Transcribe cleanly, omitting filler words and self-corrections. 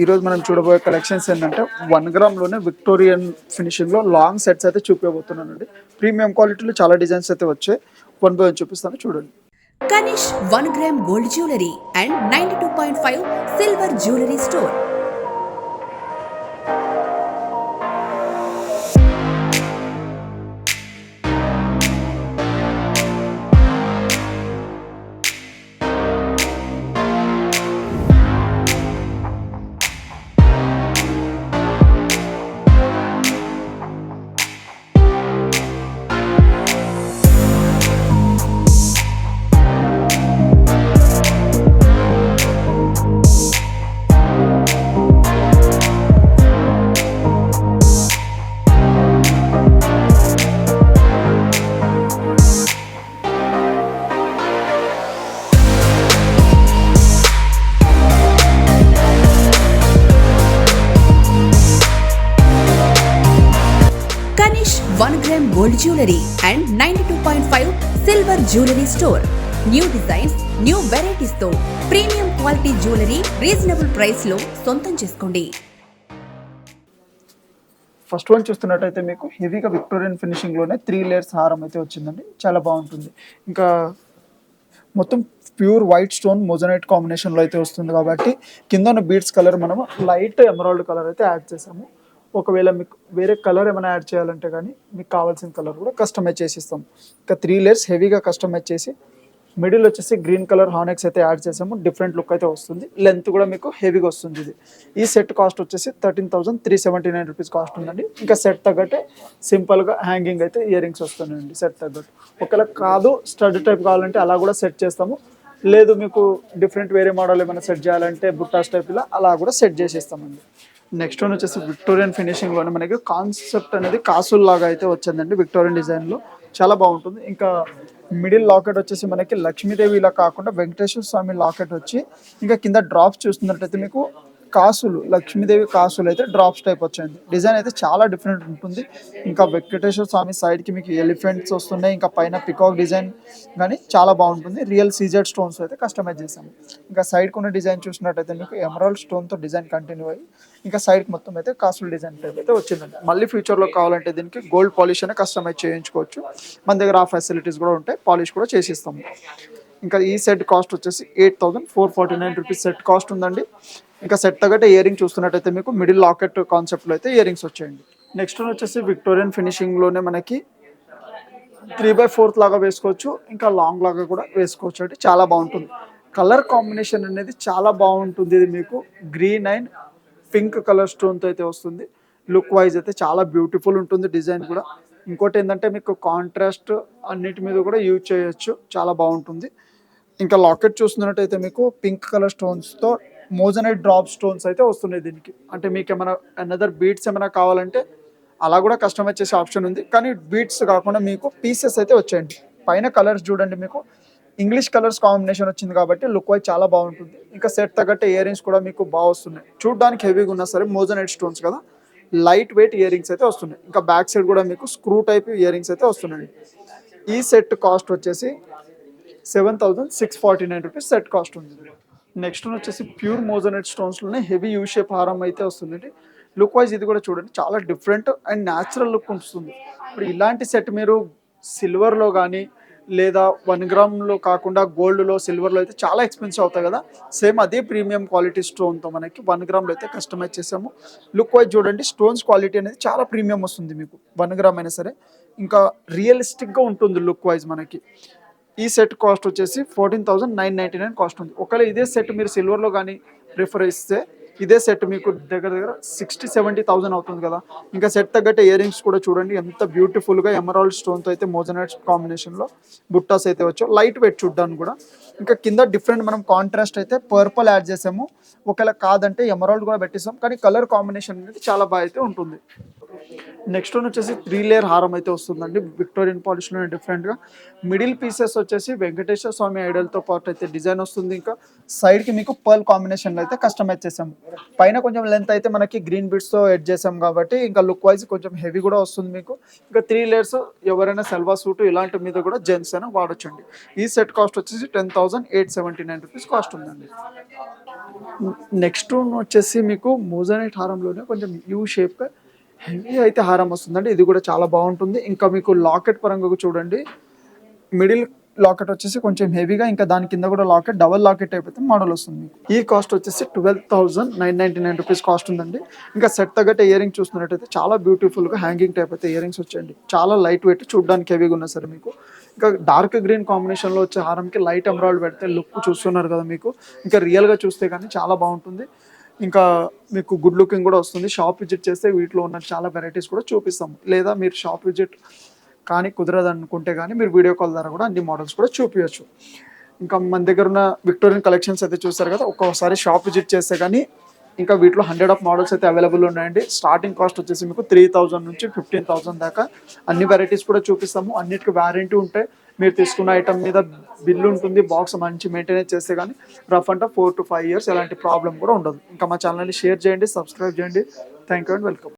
ఈరోజు మనం చూడబోయే కలెక్షన్స్ ఏంటంటే 1 గ్రామ్ లోనే విక్టోరియన్ ఫినిషింగ్ లో లాంగ్ సెట్స్ అయితే చూపించబోతున్నానండి. ప్రీమియం క్వాలిటీలో చాలా డిజైన్స్ అయితే వచ్చాయి. వన్ బై వన్ చూపిస్తాను చూడండి. Kanish 1 gram gold jewelry and 92.5 silver jewelry store. Kanish 1 gram gold jewelry and 92.5 silver jewelry store. New designs, new varieties తో premium quality jewellery reasonable price లో సొంతం చేసుకోండి. ఫస్ట్ వన్ చూస్తున్నట్టయితే మీకు హెవీగా విక్టోరియన్ ఫినిషింగ్ లోనే 3 లేయర్స్ హారం అయితే వచ్చిందండి. చాలా బాగుంటుంది. ఇంకా మొత్తం ప్యూర్ వైట్ స్టోన్ మోజనైట్ కాంబినేషన్లో అయితే వస్తుంది కాబట్టి కింద ఉన్న బీడ్స్ కలర్ మనం లైట్ ఎమరాల్డ్ కలర్ అయితే యాడ్ చేసాము. ఒకవేళ మీకు వేరే కలర్ ఏమైనా యాడ్ చేయాలంటే కానీ మీకు కావాల్సిన కలర్ కూడా కస్టమైజ్ చేసి ఇస్తాం. ఇంకా 3 లేయర్స్ హెవీగా కస్టమైజ్ చేసి మిడిల్ వచ్చేసి గ్రీన్ కలర్ హానెక్స్ అయితే యాడ్ చేసాము. డిఫరెంట్ లుక్ అయితే వస్తుంది. లెంత్ కూడా మీకు హెవీగా వస్తుంది. ఇది ఈ సెట్ కాస్ట్ వచ్చేసి 13,379 రూపీస్ కాస్ట్ ఉందండి. ఇంకా సెట్ తగ్గట్టే సింపుల్గా హ్యాంగింగ్ అయితే ఇయర్ రింగ్స్ వస్తున్నాయండి సెట్ తగ్గట్టు. ఒకవేళ కాదు స్టడ్ టైప్ కావాలంటే అలా కూడా సెట్ చేస్తాము. లేదు మీకు డిఫరెంట్ వేరే మోడల్ ఏమైనా సెట్ చేయాలంటే బుట్టాస్ టైప్ ఇలా అలా కూడా సెట్ చేసేస్తామండి. నెక్స్ట్ వన్ వచ్చేసి విక్టోరియన్ ఫినిషింగ్లోనే మనకి కాన్సెప్ట్ అనేది కాసుల్ లాగా అయితే వచ్చిందండి. విక్టోరియన్ డిజైన్లో చాలా బాగుంటుంది. ఇంకా మిడిల్ లాకెట్ వచ్చేసి మనకి లక్ష్మీదేవి ఇలా కాకుండా వెంకటేశ్వర స్వామి లాకెట్ వచ్చి ఇంకా కింద డ్రాప్స్ చూస్తున్నట్టయితే మీకు కాసులు లక్ష్మీదేవి కాసులు అయితే డ్రాప్స్ టైప్ వచ్చాయండి. డిజైన్ అయితే చాలా డిఫరెంట్ ఉంటుంది. ఇంకా వెంకటేశ్వర స్వామి సైడ్కి మీకు ఎలిఫెంట్స్ వస్తున్నాయి. ఇంకా పైన పికాక్ డిజైన్ కానీ చాలా బాగుంటుంది. రియల్ సీజెడ్ స్టోన్స్ అయితే కస్టమైజ్ చేసాము. ఇంకా సైడ్కి ఉన్న డిజైన్ చూసినట్టయితే మీకు ఎమరాల్డ్ స్టోన్తో డిజైన్ కంటిన్యూ అయ్యి ఇంకా సైడ్కి మొత్తం అయితే కాసులు డిజైన్ టైప్ అయితే వచ్చిందండి. మళ్ళీ ఫ్యూచర్లో కావాలంటే దీనికి గోల్డ్ పాలిష్ అనే కస్టమైజ్ చేయించుకోవచ్చు. మన దగ్గర ఆ ఫెసిలిటీస్ కూడా ఉంటాయి. పాలిష్ కూడా చేసిస్తాము. ఇంకా ఈ సెట్ కాస్ట్ వచ్చేసి 8,449 రూపీస్ సెట్ కాస్ట్ ఉందండి. ఇంకా సెట్ తగ్గట్టే ఇయర్ రింగ్ చూస్తున్నట్టయితే మీకు మిడిల్ లాకెట్ కాన్సెప్ట్లో అయితే ఇయర్ రింగ్స్ వచ్చాయండి. నెక్స్ట్ వన్ వచ్చేసి విక్టోరియన్ ఫినిషింగ్లోనే మనకి 3/4 లాగా వేసుకోవచ్చు. ఇంకా లాంగ్ లాగా కూడా వేసుకోవచ్చు అంటే చాలా బాగుంటుంది. కలర్ కాంబినేషన్ అనేది చాలా బాగుంటుంది. ఇది మీకు గ్రీన్ అండ్ పింక్ కలర్ స్టోన్తో అయితే వస్తుంది. లుక్ వైజ్ అయితే చాలా బ్యూటిఫుల్ ఉంటుంది డిజైన్ కూడా. ఇంకోటి ఏంటంటే మీకు కాంట్రాస్ట్ అన్నిటి మీద కూడా యూజ్ చేయొచ్చు. చాలా బాగుంటుంది. ఇంకా లాకెట్ చూస్తున్నట్టయితే మీకు పింక్ కలర్ స్టోన్స్తో మోజనైట్ డ్రాప్ స్టోన్స్ అయితే వస్తున్నాయి దీనికి. అంటే మీకు ఏమైనా అనదర్ బీట్స్ ఏమైనా కావాలంటే అలా కూడా కస్టమైజ్ చేసే ఆప్షన్ ఉంది. కానీ బీట్స్ కాకుండా మీకు పీసెస్ అయితే వచ్చాయండి. పైన కలర్స్ చూడండి మీకు ఇంగ్లీష్ కలర్స్ కాంబినేషన్ వచ్చింది కాబట్టి లుక్ వైజ్ చాలా బాగుంటుంది. ఇంకా సెట్ తగ్గట్టే ఇయర్ రింగ్స్ కూడా మీకు బాగా వస్తున్నాయి. చూడడానికి హెవీగా ఉన్నా సరే మోజనైట్ స్టోన్స్ కదా లైట్ వెయిట్ ఇయర్ రింగ్స్ అయితే వస్తున్నాయి. ఇంకా బ్యాక్ సైడ్ కూడా మీకు స్క్రూ టైప్ ఇయర్ రింగ్స్ అయితే వస్తున్నాయి. ఈ సెట్ కాస్ట్ వచ్చేసి 7,649 రూపీస్ సెట్ కాస్ట్ ఉంది. నెక్స్ట్ వచ్చేసి ప్యూర్ మోజనైట్ స్టోన్స్లోనే హెవీ యూ షేప్ హారం అయితే వస్తుంది. లుక్ వైజ్ ఇది కూడా చూడండి చాలా డిఫరెంట్ అండ్ న్యాచురల్ లుక్ ఉంటుంది. ఇప్పుడు ఇలాంటి సెట్ మీరు సిల్వర్లో కానీ లేదా 1 గ్రామ్లో కాకుండా గోల్డ్లో సిల్వర్లో అయితే చాలా ఎక్స్పెన్సివ్ అవుతాయి కదా. సేమ్ అదే ప్రీమియం క్వాలిటీ స్టోన్తో మనకి 1 గ్రామ్లో అయితే కస్టమైజ్ చేసాము. లుక్ వైజ్ చూడండి స్టోన్స్ క్వాలిటీ అనేది చాలా ప్రీమియం వస్తుంది మీకు 1 గ్రామ్ అయినా సరే. ఇంకా రియలిస్టిక్గా ఉంటుంది లుక్ వైజ్ మనకి. ఈ సెట్ కాస్ట్ వచ్చేసి 14,999 కాస్ట్ ఉంది. ఒకవేళ ఇదే సెట్ మీరు సిల్వర్లో కానీ ప్రిఫర్ ఇస్తే ఇదే సెట్ మీకు దగ్గర 60,000-70,000 అవుతుంది కదా. ఇంకా సెట్ తగ్గట్టే ఇయర్ రింగ్స్ కూడా చూడండి ఎంత బ్యూటిఫుల్గా ఎమరాల్డ్ స్టోన్తో అయితే మోజనైట్ కాంబినేషన్లో బుట్టాస్ అయితే వచ్చాయి. లైట్ వెయిట్ చూడ్డానికి కూడా. ఇంకా కింద డిఫరెంట్ మనం కాంట్రాస్ట్ అయితే పర్పుల్ యాడ్ చేసాము. ఒకవేళ కాదంటే ఎమరాల్డ్ కూడా పెట్టిస్తాం. కానీ కలర్ కాంబినేషన్ అనేది చాలా బాగా అయితే ఉంటుంది. నెక్స్ట్ వన్ వచ్చేసి 3 లేయర్ హారం అయితే వస్తుందండి విక్టోరియన్ పాలిష్లోనే డిఫరెంట్గా. మిడిల్ పీసెస్ వచ్చేసి వెంకటేశ్వర స్వామి ఐడల్తో పాటు అయితే డిజైన్ వస్తుంది. ఇంకా సైడ్కి మీకు పర్ల్ కాంబినేషన్లో అయితే కస్టమైజ్ చేసాం. పైన కొంచెం లెంత్ అయితే మనకి గ్రీన్ బిట్స్తో ఎడ్ చేసాం కాబట్టి ఇంకా లుక్ వైజ్ కొంచెం హెవీ కూడా వస్తుంది మీకు. ఇంకా 3 లేయర్స్ ఎవరైనా సెల్వా సూట్ ఇలాంటి మీద కూడా జెంట్స్ అయినా వాడొచ్చండి. ఈ సెట్ కాస్ట్ వచ్చేసి 10,879 రూపీస్ కాస్ట్ ఉందండి. నెక్స్ట్ వచ్చేసి మీకు మోజనైట్ హారంలోనే కొంచెం యూ షేప్గా హెవీ అయితే హారం వస్తుందండి. ఇది కూడా చాలా బాగుంటుంది. ఇంకా మీకు లాకెట్ పరంగా చూడండి, మిడిల్ లాకెట్ వచ్చేసి కొంచెం హెవీగా, ఇంకా దాని కింద కూడా లాకెట్ డబల్ లాకెట్ అయిపోతే మోడల్ వస్తుంది మీకు. ఈ కాస్ట్ వచ్చేసి 12,999 రూపీస్ కాస్ట్ ఉందండి. ఇంకా సెట్ తగ్గట్టు ఇయర్ రింగ్ చూస్తున్నట్టయితే చాలా బ్యూటిఫుల్గా హ్యాంగింగ్ టైప్ అయితే ఇయర్ రింగ్స్ వచ్చాయండి. చాలా లైట్ వెయిట్, చూడడానికి హెవీగా ఉన్నా సరే మీకు. ఇంకా డార్క్ గ్రీన్ కాంబినేషన్లో వచ్చే హారంకి లైట్ ఎమరాల్డ్ పెడితే లుక్ చూస్తున్నారు కదా మీకు. ఇంకా రియల్గా చూస్తే కానీ చాలా బాగుంటుంది. ఇంకా మీకు గుడ్ లుకింగ్ కూడా వస్తుంది. షాప్ విజిట్ చేస్తే వీటిలో ఉన్న చాలా వెరైటీస్ కూడా చూపిస్తాము. లేదా మీరు షాప్ విజిట్ కానీ కుదరదు అనుకుంటే కానీ మీరు వీడియో కాల్ ద్వారా కూడా అన్ని మోడల్స్ కూడా చూపించచ్చు. ఇంకా మన దగ్గర ఉన్న విక్టోరియన్ కలెక్షన్స్ అయితే చూస్తారు కదా, ఒక్కొక్కసారి షాప్ విజిట్ చేస్తే కానీ ఇంకా వీటిలో 100 ఆఫ్ మోడల్స్ అయితే అవైలబుల్ ఉన్నాయండి. స్టార్టింగ్ కాస్ట్ వచ్చేసి మీకు 3,000 నుంచి 15,000 దాకా అన్ని వెరైటీస్ కూడా చూపిస్తాము. అన్నిటికీ వారంటీ ఉంటాయి. మీరు తీసుకున్న ఐటమ్ మీద బిల్లు ఉంటుంది. బాక్స్ మంచి మెయింటెనెన్స్ చేస్తే కానీ రఫ్ అంటే 4 to 5 years ఎలాంటి ప్రాబ్లం కూడా ఉండదు. ఇంకా మా ఛానల్ని షేర్ చేయండి, సబ్స్క్రైబ్ చేయండి. Thank you and welcome.